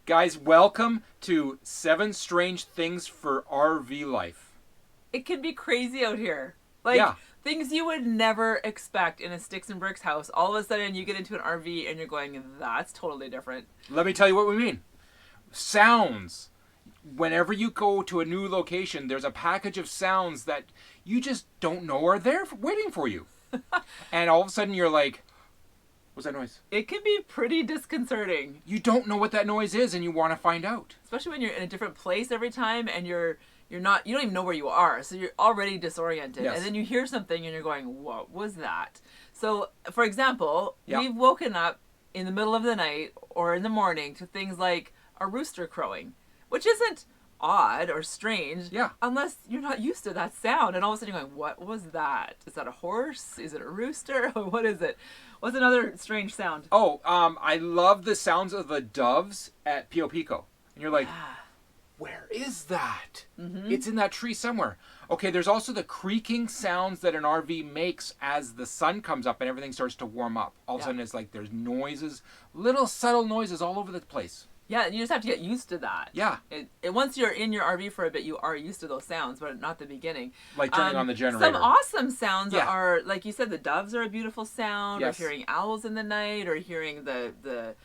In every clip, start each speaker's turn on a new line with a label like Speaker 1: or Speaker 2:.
Speaker 1: Guys, welcome to 7 Strange Things for RV Life.
Speaker 2: It can be crazy out here. Like, things you would never expect in a sticks and bricks house. All of a sudden, you get into an RV and you're going, that's totally different.
Speaker 1: Let me tell you what we mean. Sounds. Whenever you go to a new location, there's a package of sounds that you just don't know are there waiting for you. And all of a sudden, you're like, what's that noise?
Speaker 2: It can be pretty disconcerting.
Speaker 1: You don't know what that noise is and you want to find out.
Speaker 2: Especially when you're in a different place every time and you don't even know where you are, so you're already disoriented.
Speaker 1: Yes.
Speaker 2: And then you hear something and you're going, what was that? So, for example,
Speaker 1: Yeah.
Speaker 2: we've woken up in the middle of the night or in the morning to things like a rooster crowing, which isn't odd or strange unless you're not used to that sound. And all of a sudden you're going, what was that? Is that a horse? Is it a rooster? What is it? What's another strange sound?
Speaker 1: Oh, I love the sounds of the doves at Pio Pico. And you're like, where is that? Mm-hmm. It's in that tree somewhere. Okay, there's also the creaking sounds that an RV makes as the sun comes up and everything starts to warm up. All of a sudden it's like there's noises, little subtle noises all over the place.
Speaker 2: Yeah, you just have to get used to that.
Speaker 1: Yeah.
Speaker 2: Once you're in your RV for a bit, you are used to those sounds, but not the beginning.
Speaker 1: Like turning on the generator.
Speaker 2: Some awesome sounds are, like you said, the doves are a beautiful sound,
Speaker 1: yes.
Speaker 2: or hearing owls in the night, or hearing the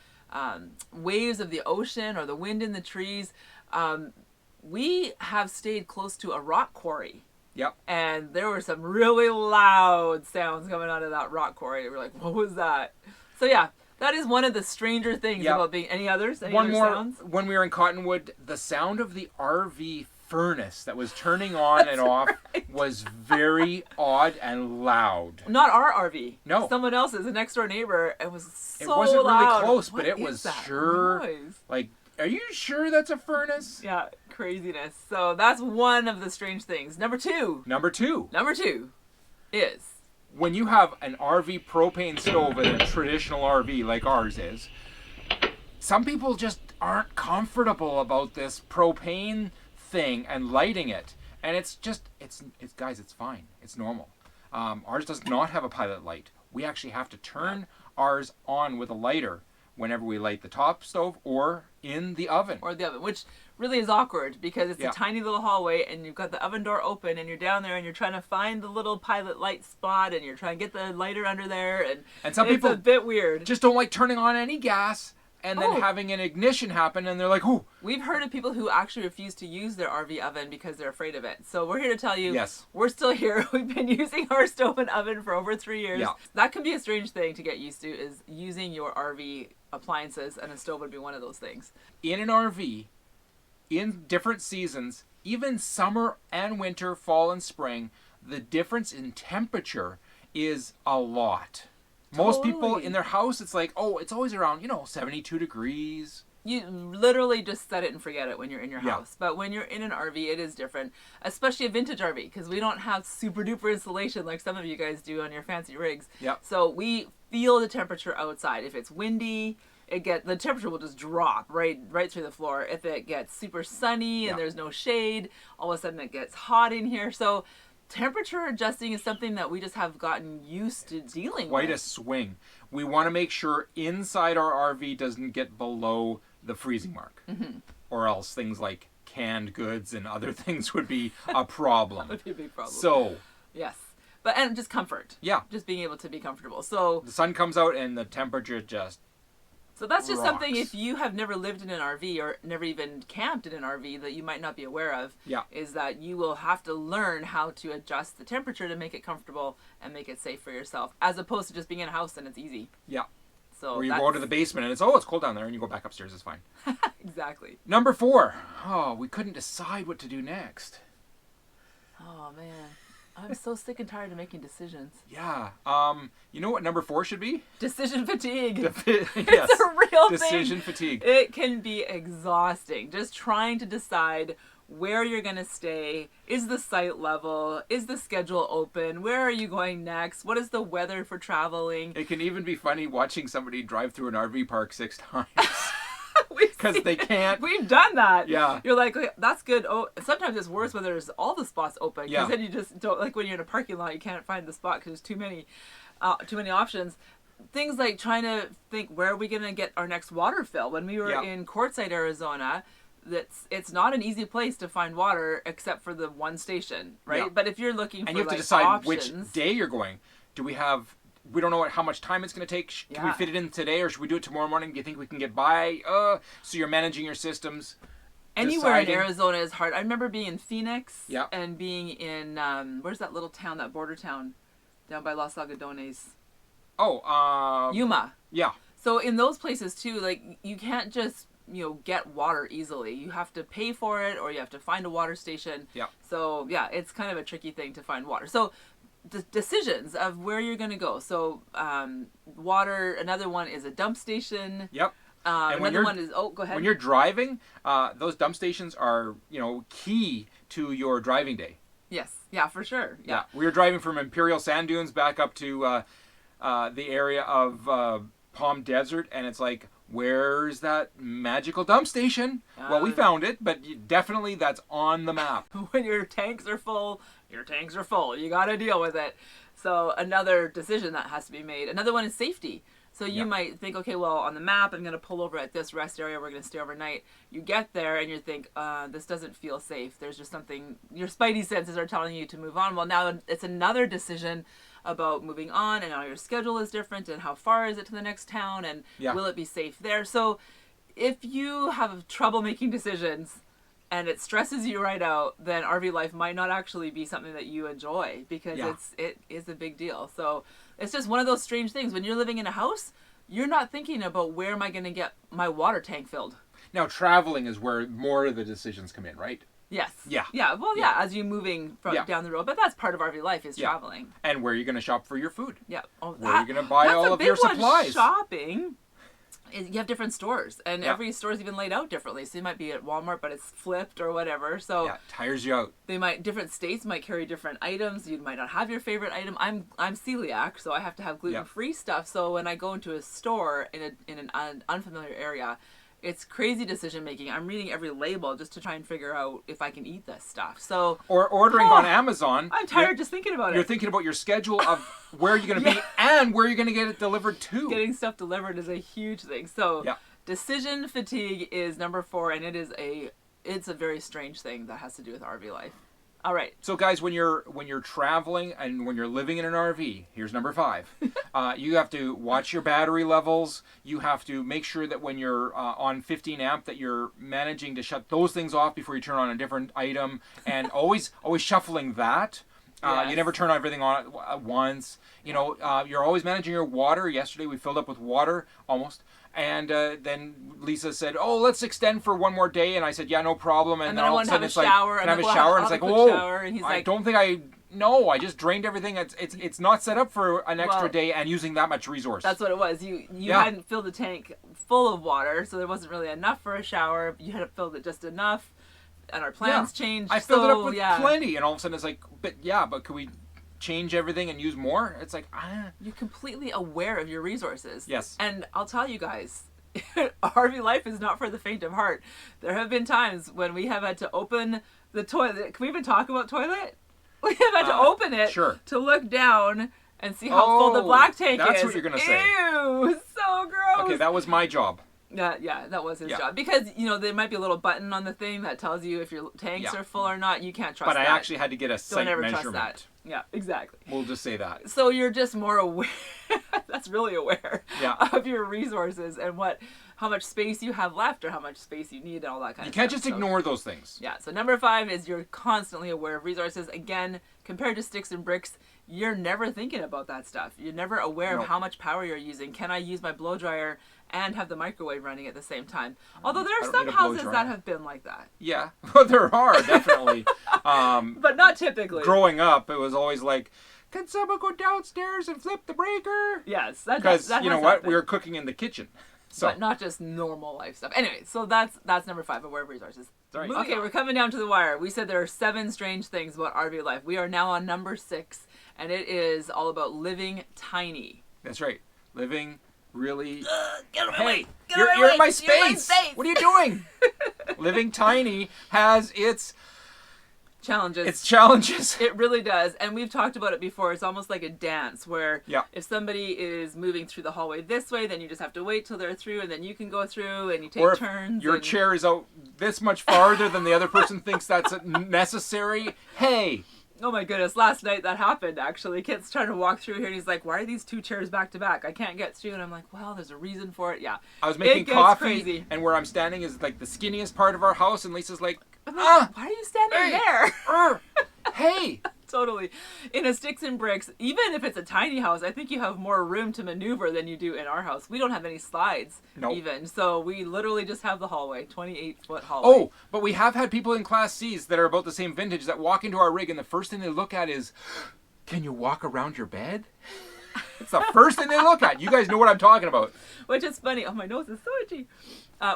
Speaker 2: waves of the ocean, or the wind in the trees. We have stayed close to a rock quarry.
Speaker 1: Yep.
Speaker 2: And there were some really loud sounds coming out of that rock quarry. We're like, what was that? So yeah. That is one of the stranger things about being... Any others? Any other sounds?
Speaker 1: When we were in Cottonwood, the sound of the RV furnace that was turning on and off was very odd and loud.
Speaker 2: Not our RV.
Speaker 1: No.
Speaker 2: Someone else's, a next door neighbor. It was so loud.
Speaker 1: It wasn't really close,
Speaker 2: what
Speaker 1: but it was sure...
Speaker 2: noise?
Speaker 1: Like, are you sure that's a furnace?
Speaker 2: Yeah, craziness. So that's one of the strange things. Number two is...
Speaker 1: When you have an RV propane stove in a traditional RV like ours is, some people just aren't comfortable about this propane thing and lighting it. And it's guys, it's fine. It's normal. Ours does not have a pilot light. We actually have to turn ours on with a lighter whenever we light the top stove or in the oven.
Speaker 2: Which really is awkward because it's a tiny little hallway and you've got the oven door open and you're down there and you're trying to find the little pilot light spot and you're trying to get the lighter under there and
Speaker 1: some people
Speaker 2: it's a bit weird.
Speaker 1: Just don't like turning on any gas and then having an ignition happen and they're like, ooh.
Speaker 2: We've heard of people who actually refuse to use their RV oven because they're afraid of it. So we're here to tell you, we're still here. We've been using our stove and oven for over 3 years.
Speaker 1: Yeah.
Speaker 2: That can be a strange thing to get used to, is using your RV appliances, and a stove would be one of those things.
Speaker 1: In an RV, in different seasons, even summer and winter, fall and spring, the difference in temperature is a lot. Most people in their house, it's like, it's always around, 72 degrees.
Speaker 2: You literally just set it and forget it when you're in your house. But when you're in an RV, it is different, especially a vintage RV, because we don't have super duper insulation like some of you guys do on your fancy rigs.
Speaker 1: Yep.
Speaker 2: So we feel the temperature outside. If it's windy, the temperature will just drop right through the floor. If it gets super sunny and there's no shade, all of a sudden it gets hot in here. So temperature adjusting is something that we just have gotten used to dealing with.
Speaker 1: Quite a swing. We want to make sure inside our RV doesn't get below the freezing mark. Mm-hmm. Or else things like canned goods and other things would be a problem.
Speaker 2: That would be a big problem.
Speaker 1: So.
Speaker 2: Yes. And just comfort.
Speaker 1: Yeah.
Speaker 2: Just being able to be comfortable. So.
Speaker 1: The sun comes out and the temperature just
Speaker 2: So that's just
Speaker 1: rocks.
Speaker 2: something, if you have never lived in an RV or never even camped in an RV, that you might not be aware of.
Speaker 1: Yeah.
Speaker 2: Is that you will have to learn how to adjust the temperature to make it comfortable and make it safe for yourself, as opposed to just being in a house and it's easy.
Speaker 1: Yeah.
Speaker 2: So
Speaker 1: or you go to the basement and it's cold down there, and you go back upstairs, it's fine.
Speaker 2: Exactly.
Speaker 1: Number 4. We couldn't decide what to do next.
Speaker 2: Oh man. I'm so sick and tired of making decisions.
Speaker 1: Yeah. You know what number 4 should be?
Speaker 2: Decision fatigue.
Speaker 1: Yes.
Speaker 2: It's a real thing.
Speaker 1: Decision fatigue.
Speaker 2: It can be exhausting. Just trying to decide where you're going to stay. Is the site level? Is the schedule open? Where are you going next? What is the weather for traveling?
Speaker 1: It can even be funny watching somebody drive through an RV park 6 times.
Speaker 2: Because
Speaker 1: they can't.
Speaker 2: We've done that.
Speaker 1: Yeah.
Speaker 2: You're like, that's good. Oh, sometimes it's worse when there's all the spots open. Because then you just don't, like when you're in a parking lot, you can't find the spot because there's too many options. things like trying to think, where are we going to get our next water fill? When we were in Quartzsite, Arizona, it's not an easy place to find water except for the one station, right?
Speaker 1: Yeah.
Speaker 2: But if you're looking for,
Speaker 1: and you have to
Speaker 2: like,
Speaker 1: decide
Speaker 2: options,
Speaker 1: which day you're going. We don't know how much time it's going to take. Can we fit it in today, or should we do it tomorrow morning? Do you think we can get by? So you're managing your systems.
Speaker 2: Anywhere in Arizona is hard. I remember being in Phoenix
Speaker 1: Yeah.
Speaker 2: and being in, where's that little town, that border town down by Los Algodones?
Speaker 1: Oh,
Speaker 2: Yuma.
Speaker 1: Yeah.
Speaker 2: So in those places too, like, you can't just, get water easily. You have to pay for it, or you have to find a water station.
Speaker 1: Yeah.
Speaker 2: So yeah, it's kind of a tricky thing to find water. So decisions of where you're going to go. So water, another one is a dump station.
Speaker 1: Yep.
Speaker 2: Another one is, go ahead.
Speaker 1: When you're driving, those dump stations are, key to your driving day.
Speaker 2: Yes. Yeah, for sure. Yeah.
Speaker 1: We were driving from Imperial Sand Dunes back up to the area of Palm Desert, and it's like, where's that magical dump station? Well, we found it, but definitely that's on the map.
Speaker 2: When your tanks are full, you got to deal with it. So another decision that has to be made. Another one is safety. So you might think, okay, well, on the map, I'm going to pull over at this rest area. We're going to stay overnight. You get there and you think, this doesn't feel safe. There's just something, your spidey senses are telling you to move on. Well, now it's another decision about moving on, and now your schedule is different, and how far is it to the next town, and will it be safe there? So if you have trouble making decisions and it stresses you right out, then RV life might not actually be something that you enjoy, because it is a big deal. So it's just one of those strange things. When you're living in a house, you're not thinking about, where am I going to get my water tank filled?
Speaker 1: Now, traveling is where more of the decisions come in, right?
Speaker 2: Yes.
Speaker 1: Yeah.
Speaker 2: Yeah. Well, as you're moving down the road, but that's part of RV life, is traveling.
Speaker 1: And where you're going to shop for your food.
Speaker 2: Yeah. Oh,
Speaker 1: where are you going to buy all of your supplies?
Speaker 2: Shopping. You have different stores, and every store is even laid out differently. So you might be at Walmart, but it's flipped or whatever. So
Speaker 1: it tires you out.
Speaker 2: Different states might carry different items. You might not have your favorite item. I'm celiac, so I have to have gluten-free stuff. So when I go into a store in an unfamiliar area, it's crazy decision making. I'm reading every label just to try and figure out if I can eat this stuff. So,
Speaker 1: or ordering on Amazon.
Speaker 2: I'm tired just thinking about it.
Speaker 1: You're thinking about your schedule of where you're going to be and where you're going to get it delivered to.
Speaker 2: Getting stuff delivered is a huge thing. So decision fatigue is number 4, and it's a very strange thing that has to do with RV life. All right.
Speaker 1: So guys, when you're traveling and when you're living in an RV, here's number 5. You have to watch your battery levels. You have to make sure that when you're on 15 amp that you're managing to shut those things off before you turn on a different item, and always shuffling that. You never turn everything on at once. You're always managing your water. Yesterday we filled up with water almost. And then Lisa said, "Oh, let's extend for one more day." And I said, "Yeah, no problem." And
Speaker 2: then I wanted to have a shower.
Speaker 1: And have a shower. And it's like, "Whoa!" And he's like, "I don't think I just drained everything. It's not set up for an extra day and using that much resource."
Speaker 2: That's what it was. You hadn't filled the tank full of water, so there wasn't really enough for a shower. You had filled it just enough, and our plans changed.
Speaker 1: I filled it up with plenty, and all of a sudden it's like, but could we change everything and use more? It's like,
Speaker 2: You're completely aware of your resources.
Speaker 1: Yes.
Speaker 2: And I'll tell you guys, RV life is not for the faint of heart. There have been times when we have had to open the toilet. Can we even talk about toilet? We have had to open it to look down and see how full the black tank is.
Speaker 1: That's what you're going to say.
Speaker 2: Ew, so gross.
Speaker 1: Okay, that was my job.
Speaker 2: Yeah, that was his job. Because, there might be a little button on the thing that tells you if your tanks are full or not. You can't trust that.
Speaker 1: But I actually had to get a site measurement.
Speaker 2: Don't ever trust that. Yeah, exactly.
Speaker 1: We'll just say that.
Speaker 2: So you're just more aware. That's really aware of your resources and how much space you have left or how much space you need and all that kind of stuff.
Speaker 1: You can't just ignore those things.
Speaker 2: Yeah, so number 5 is you're constantly aware of resources. Again, compared to sticks and bricks, you're never thinking about that stuff. You're never aware of how much power you're using. Can I use my blow dryer and have the microwave running at the same time? Although there are some houses that have been like that.
Speaker 1: Yeah, well, there are, definitely.
Speaker 2: But not typically.
Speaker 1: Growing up, it was always like, can someone go downstairs and flip the breaker?
Speaker 2: Yes.
Speaker 1: Because, you know what, we were cooking in the kitchen. So.
Speaker 2: But not just normal life stuff. Anyway, so that's number 5, aware of resources.
Speaker 1: Sorry.
Speaker 2: Okay, we're coming down to the wire. We said there are 7 strange things about RV life. We are now on number 6, and it is all about living tiny.
Speaker 1: That's right. Living really...
Speaker 2: Get away!
Speaker 1: Hey,
Speaker 2: Get
Speaker 1: you're
Speaker 2: away!
Speaker 1: in my space! What are you doing? Living tiny has its
Speaker 2: challenges.
Speaker 1: It's challenges.
Speaker 2: It really does. And we've talked about it before. It's almost like a dance where
Speaker 1: yeah.
Speaker 2: if somebody is moving through the hallway this way, then you just have to wait till they're through and then you can go through and you take turns.
Speaker 1: Your chair is out this much farther than the other person thinks that's necessary. Hey.
Speaker 2: Oh my goodness, last night that happened actually. Kit's trying to walk through here and he's like, why are these 2 chairs back to back? I can't get through. And I'm like, well, there's a reason for it. Yeah.
Speaker 1: I was making coffee
Speaker 2: crazy.
Speaker 1: And where I'm standing is like the skinniest part of our house and Lisa's like,
Speaker 2: why are you standing there?
Speaker 1: Hey.
Speaker 2: Totally. In a sticks and bricks, even if it's a tiny house, I think you have more room to maneuver than you do in our house. We don't have any slides even. So we literally just have the hallway, 28-foot hallway.
Speaker 1: Oh, but we have had people in Class C's that are about the same vintage that walk into our rig and the first thing they look at is, can you walk around your bed? It's the first thing they look at. You guys know what I'm talking about.
Speaker 2: Which is funny. Oh, my nose is so itchy.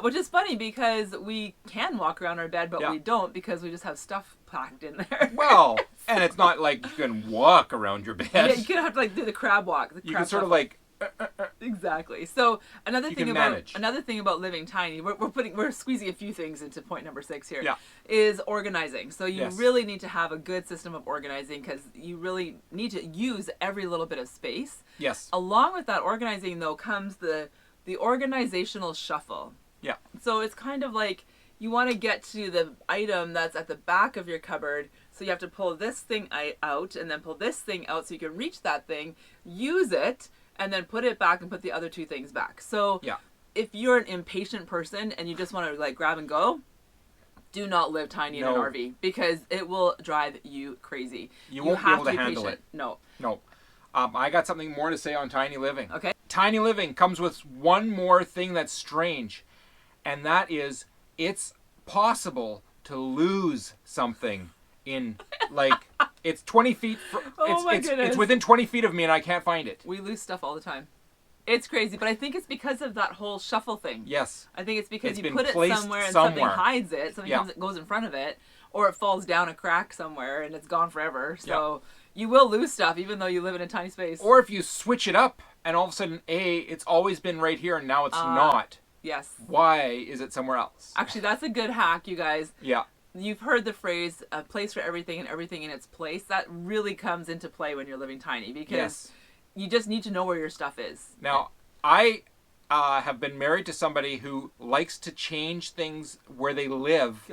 Speaker 2: Which is funny because we can walk around our bed, but we don't because we just have stuff packed in there.
Speaker 1: Well, and it's not like you can walk around your bed.
Speaker 2: Yeah, you can have to like do the crab walk.
Speaker 1: You can sort of like.
Speaker 2: Exactly. So another thing about living tiny, we're squeezing a few things into point number 6 here.
Speaker 1: Yeah.
Speaker 2: Is organizing. So you really need to have a good system of organizing because you really need to use every little bit of space.
Speaker 1: Yes.
Speaker 2: Along with that organizing though comes the organizational shuffle.
Speaker 1: Yeah.
Speaker 2: So it's kind of like you want to get to the item that's at the back of your cupboard. So you have to pull this thing out and then pull this thing out so you can reach that thing, use it, and then put it back and put the other 2 things back. So if you're an impatient person and you just want to like grab and go, do not live tiny in an RV because it will drive you crazy.
Speaker 1: You won't be able to handle it.
Speaker 2: No.
Speaker 1: I got something more to say on tiny living.
Speaker 2: Okay.
Speaker 1: Tiny living comes with one more thing that's strange, and that is it's possible to lose something in like it's 20 feet. It's within 20 feet of me, and I can't find it.
Speaker 2: We lose stuff all the time. It's crazy, but I think it's because of that whole shuffle thing.
Speaker 1: Yes.
Speaker 2: I think it's because you put it somewhere and something hides it, something goes in front of it, or it falls down a crack somewhere and it's gone forever. So you will lose stuff even though you live in a tiny space.
Speaker 1: Or if you switch it up and all of a sudden, it's always been right here and now it's not.
Speaker 2: Yes.
Speaker 1: Why is it somewhere else?
Speaker 2: Actually, that's a good hack, you guys.
Speaker 1: Yeah.
Speaker 2: You've heard the phrase, a place for everything and everything in its place. That really comes into play when you're living tiny because you just need to know where your stuff is.
Speaker 1: Now, I have been married to somebody who likes to change things where they live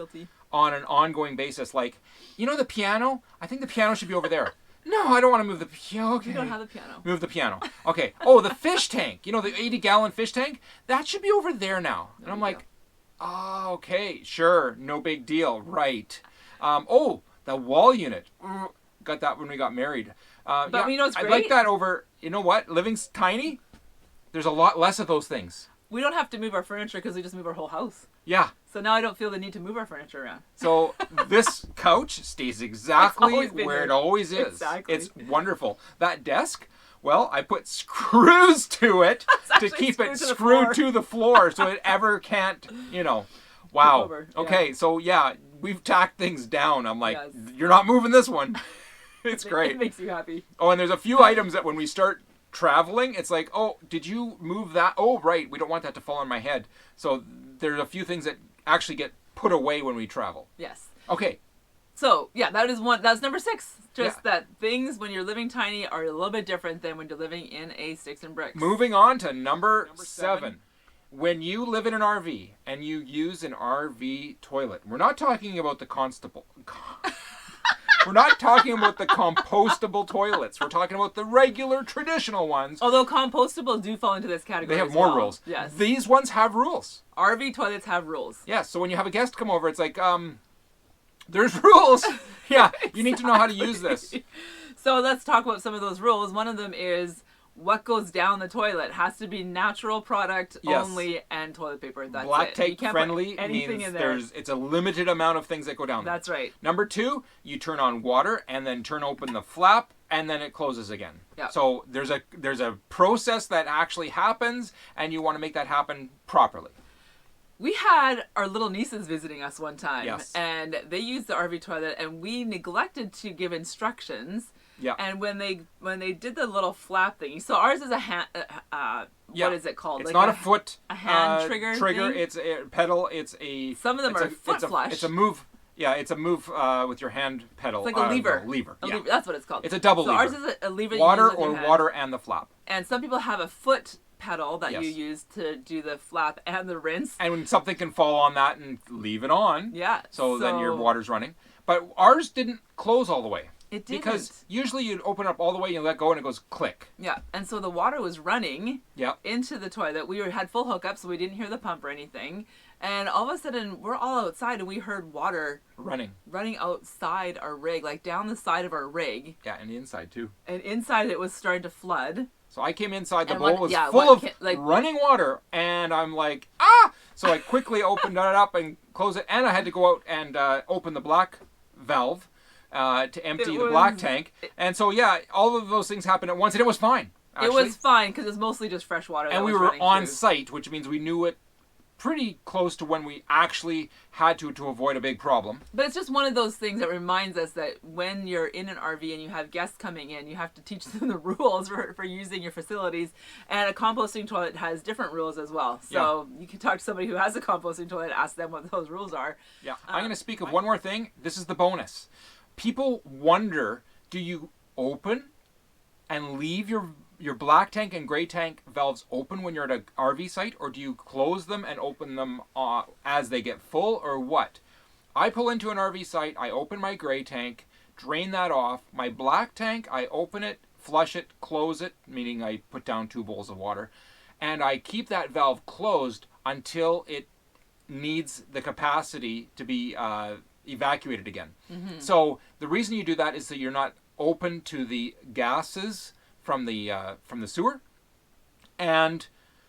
Speaker 1: on an ongoing basis. Like, you know the piano? I think the piano should be over there. No, I don't want to move the piano. Okay.
Speaker 2: You don't have the piano.
Speaker 1: Move the piano. Okay. Oh, the fish tank. You know, the 80-gallon fish tank? That should be over there now. And I'm like, oh, okay, sure. No big deal. Right. The wall unit. Got that when we got married.
Speaker 2: But you know what's great?
Speaker 1: I'd like that over, you know what? Living's tiny. There's a lot less of those things.
Speaker 2: We don't have to move our furniture because we just move our whole house.
Speaker 1: Yeah.
Speaker 2: So now I don't feel the need to move our furniture around.
Speaker 1: So this couch stays exactly where it always is.
Speaker 2: Exactly.
Speaker 1: It's wonderful. That desk, well, I put screws to it to keep it screwed to the floor so it ever can't, wow. Okay, so we've tacked things down. I'm like, you're not moving this one. It's great.
Speaker 2: It makes you happy.
Speaker 1: Oh, and there's a few items that when we start traveling, it's like, oh, did you move that? Oh, right, we don't want that to fall on my head. So there's a few things that actually get put away when we travel.
Speaker 2: Yes.
Speaker 1: Okay.
Speaker 2: So that's number 6. Just that things when you're living tiny are a little bit different than when you're living in a sticks and bricks.
Speaker 1: Moving on to number 7. When you live in an RV and you use an RV toilet, we're not talking about the constable. We're not talking about the compostable toilets. We're talking about the regular, traditional ones.
Speaker 2: Although compostable do fall into this category.
Speaker 1: They have more rules.
Speaker 2: Yes.
Speaker 1: These ones have rules.
Speaker 2: RV toilets have rules.
Speaker 1: Yeah, so when you have a guest come over, it's like, there's rules. Yeah, you need to know how to use this.
Speaker 2: So let's talk about some of those rules. One of them is what goes down the toilet has to be natural product only and toilet paper. That's
Speaker 1: Black
Speaker 2: it.
Speaker 1: tape friendly means it's a limited amount of things that go down there.
Speaker 2: That's right.
Speaker 1: Number 2, you turn on water and then turn open the flap and then it closes again.
Speaker 2: Yep.
Speaker 1: So there's a process that actually happens and you want to make that happen properly.
Speaker 2: We had our little nieces visiting us one time.
Speaker 1: Yes.
Speaker 2: And they used the RV toilet and we neglected to give instructions.
Speaker 1: Yeah.
Speaker 2: And when they did the little flap thing, so ours is a hand. What is it called?
Speaker 1: It's like not a foot.
Speaker 2: A hand trigger.
Speaker 1: Trigger.
Speaker 2: Thing?
Speaker 1: It's a pedal. It's a.
Speaker 2: Some of them are foot flush.
Speaker 1: It's a move. Yeah, it's a move with your hand pedal.
Speaker 2: It's like a lever.
Speaker 1: Lever.
Speaker 2: A
Speaker 1: yeah.
Speaker 2: lever. That's what it's called.
Speaker 1: It's a double lever.
Speaker 2: So ours is a lever.
Speaker 1: Water
Speaker 2: you use with
Speaker 1: or
Speaker 2: your hand.
Speaker 1: water and the flap.
Speaker 2: And some people have a foot pedal that
Speaker 1: Yes.
Speaker 2: you use to do the flap and the rinse.
Speaker 1: And when something can fall on that and leave it on.
Speaker 2: Yeah.
Speaker 1: So then your water's running. But ours didn't close all the way.
Speaker 2: It didn't.
Speaker 1: Because usually you'd open up all the way and you let go and it goes click.
Speaker 2: Yeah. And so the water was running
Speaker 1: Yeah.
Speaker 2: into the toilet. We had full hookup, so we didn't hear the pump or anything. And all of a sudden, we're all outside and we heard water
Speaker 1: running
Speaker 2: outside our rig, like down the side of our rig.
Speaker 1: Yeah, and the inside too.
Speaker 2: And inside it was starting to flood.
Speaker 1: So I came inside, the
Speaker 2: And
Speaker 1: bowl
Speaker 2: one-
Speaker 1: was
Speaker 2: yeah,
Speaker 1: full
Speaker 2: one
Speaker 1: of
Speaker 2: ca- like-
Speaker 1: running water, and I'm like, ah! So I quickly opened it up and closed it, and I had to go out and open the black valve to empty the black tank. And so, yeah, all of those things happened at once, and it was fine, actually.
Speaker 2: It was fine, because it was mostly just fresh water
Speaker 1: And
Speaker 2: that
Speaker 1: we
Speaker 2: was
Speaker 1: were
Speaker 2: running
Speaker 1: on
Speaker 2: through.
Speaker 1: site, which means we knew it pretty close to when we actually had to avoid a big problem.
Speaker 2: But it's just one of those things that reminds us that when you're in an RV and you have guests coming in, you have to teach them the rules for using your facilities. And a composting toilet has different rules as well. So you can talk to somebody who has a composting toilet, ask them what those rules are.
Speaker 1: Yeah, I'm going to speak of one more thing. This is the bonus. People wonder, do you open and leave your black tank and gray tank valves open when you're at an RV site, or do you close them and open them as they get full, or what? I pull into an RV site, I open my gray tank, drain that off. My black tank, I open it, flush it, close it, meaning I put down 2 bowls of water, and I keep that valve closed until it needs the capacity to be evacuated again. Mm-hmm. So the reason you do that is that you're not open to the gases from the sewer, and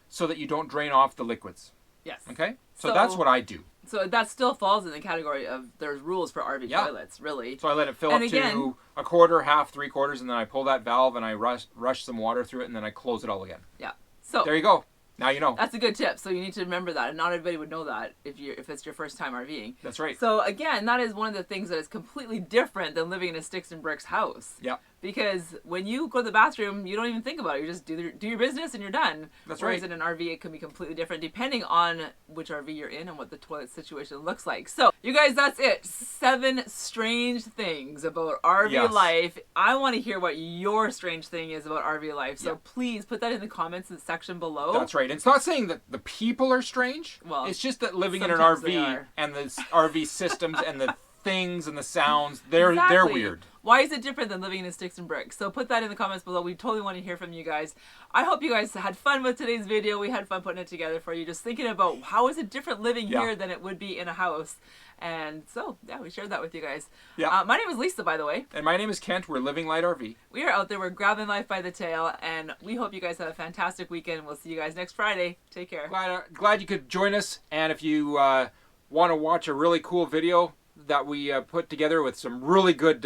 Speaker 1: so that you don't drain off the liquids.
Speaker 2: Yes.
Speaker 1: Okay? So that's what I do.
Speaker 2: So that still falls in the category of there's rules for RV toilets, really.
Speaker 1: So I let it fill up to a quarter, half, 3/4, and then I pull that valve and I rush some water through it, and then I close it all again.
Speaker 2: Yeah. So
Speaker 1: there you go. Now you know.
Speaker 2: That's a good tip. So you need to remember that, and not everybody would know that if it's your first time RVing.
Speaker 1: That's right.
Speaker 2: So again, that is one of the things that is completely different than living in a sticks and bricks house.
Speaker 1: Yeah.
Speaker 2: Because when you go to the bathroom, you don't even think about it. You just do your business and you're done.
Speaker 1: That's
Speaker 2: Whereas
Speaker 1: right.
Speaker 2: in an RV, it can be completely different depending on which RV you're in and what the toilet situation looks like. So, you guys, that's it. 7 strange things about RV life. I want to hear what your strange thing is about RV life. So please put that in the comments section below.
Speaker 1: That's right. It's not saying that the people are strange.
Speaker 2: Well,
Speaker 1: it's just that living in an RV and the RV systems and the things and the sounds, they're weird.
Speaker 2: Why is it different than living in sticks and bricks? So put that in the comments below. We totally want to hear from you guys. I hope you guys had fun with today's video. We had fun putting it together for you. Just thinking about how is it different living here than it would be in a house. And so, we shared that with you guys. Yeah. My name is Lisa, by the way.
Speaker 1: And my name is Kent. We're Living Light RV.
Speaker 2: We are out there. We're grabbing life by the tail. And we hope you guys have a fantastic weekend. We'll see you guys next Friday. Take care.
Speaker 1: Glad you could join us. And if you want to watch a really cool video that we put together with some really good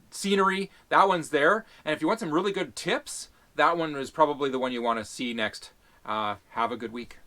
Speaker 1: scenery, that one's there. And if you want some really good tips, that one is probably the one you want to see next. Have a good week.